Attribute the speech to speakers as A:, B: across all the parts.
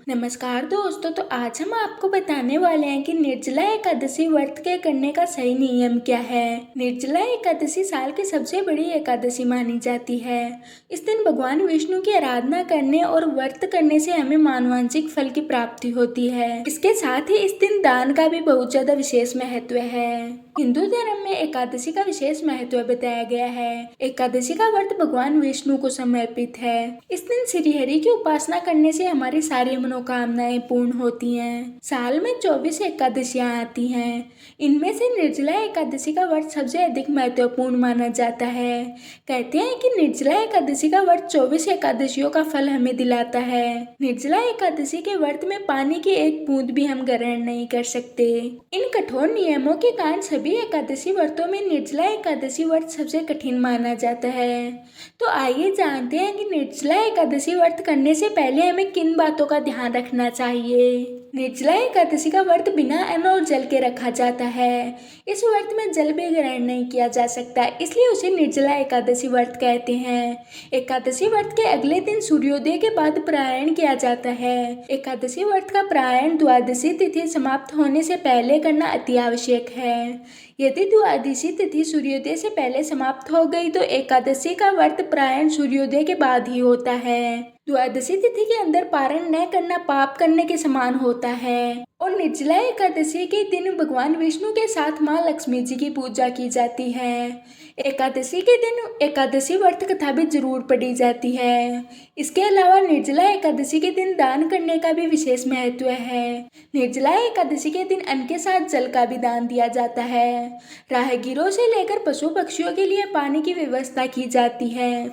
A: नमस्कार दोस्तों। तो आज हम आपको बताने वाले हैं कि निर्जला एकादशी व्रत के करने का सही नियम क्या है। निर्जला एकादशी साल की सबसे बड़ी एकादशी मानी जाती है। इस दिन भगवान विष्णु की आराधना करने और व्रत करने से हमें मानवांचिक फल की प्राप्ति होती है। इसके साथ ही इस दिन दान का भी बहुत ज्यादा विशेष महत्व है। हिंदू धर्म में एकादशी का विशेष महत्व बताया गया है। एकादशी का व्रत भगवान विष्णु को समर्पित है। इस दिन श्री हरि की उपासना करने से हमारी सारी मनोकामनाएं पूर्ण होती हैं। साल में 24 एकादशियां आती हैं। इनमें से निर्जला एकादशी का व्रत सबसे अधिक महत्वपूर्ण माना जाता है। कहते हैं कि निर्जला एकादशी का व्रत 24 एकादशियों का फल हमें दिलाता है। निर्जला एकादशी के व्रत में पानी की एक बूंद भी हम ग्रहण नहीं कर सकते। इन कठोर नियमों के कारण सभी एकादशी व्रतों में निर्जला एकादशी व्रत सबसे कठिन माना जाता है। तो आइए जानते हैं कि निर्जला एकादशी व्रत करने से पहले हमें किन बातों का ध्यान रखना चाहिए। निर्जला एकादशी का व्रत बिना अन्न और जल के रखा जाता है। इस व्रत में जल भी ग्रहण नहीं किया जा सकता, इसलिए उसे निर्जला एकादशी व्रत कहते हैं। एकादशी व्रत के अगले दिन सूर्योदय के बाद पारायण किया जाता है। एकादशी व्रत का पारायण द्वादशी तिथि समाप्त होने से पहले करना अति आवश्यक है। यदि द्वादशी तिथि सूर्योदय से पहले समाप्त हो गई तो एकादशी का व्रत पारायण सूर्योदय के बाद ही होता है। द्वादशी तिथि के अंदर पारण न करना पाप करने के समान होता है। और निर्जला एकादशी के दिन भगवान विष्णु के साथ माँ लक्ष्मी जी की पूजा की जाती है। एकादशी के दिन एकादशी व्रत कथा भी जरूर पढ़ी जाती है। इसके अलावा निर्जला एकादशी के दिन दान करने का भी विशेष महत्व है। निर्जला एकादशी के दिन अन्न के साथ जल का भी दान दिया जाता है। राहगीरों से लेकर पशु पक्षियों के लिए पानी की व्यवस्था की जाती है।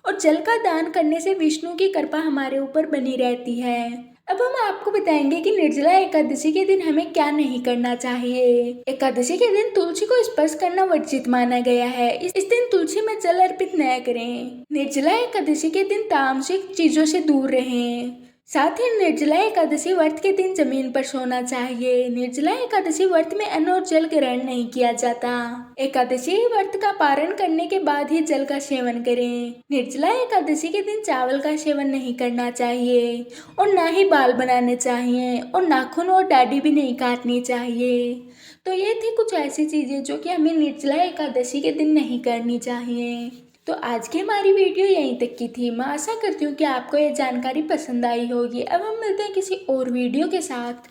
A: और जल का दान करने से विष्णु की कृपा हमारे ऊपर बनी रहती है। अब हम आपको बताएंगे कि निर्जला एकादशी के दिन हमें क्या नहीं करना चाहिए। एकादशी के दिन तुलसी को स्पर्श करना वर्जित माना गया है। इस दिन तुलसी में जल अर्पित न करें। निर्जला एकादशी के दिन तामसिक चीजों से दूर रहें। साथ ही निर्जला एकादशी व्रत के दिन जमीन पर सोना चाहिए। निर्जला एकादशी व्रत में अन्न और जल ग्रहण नहीं किया जाता। एकादशी व्रत का पारण करने के बाद ही जल का सेवन करें। निर्जला एकादशी के दिन चावल का सेवन नहीं करना चाहिए और ना ही बाल बनाने चाहिए और नाखून और दाढ़ी भी नहीं काटनी चाहिए। तो ये थी कुछ ऐसी चीजें जो कि हमें निर्जला एकादशी के दिन नहीं करनी चाहिए। तो आज की हमारी वीडियो यहीं तक की थी। मैं आशा करती हूँ कि आपको ये जानकारी पसंद आई होगी। अब हम मिलते हैं किसी और वीडियो के साथ।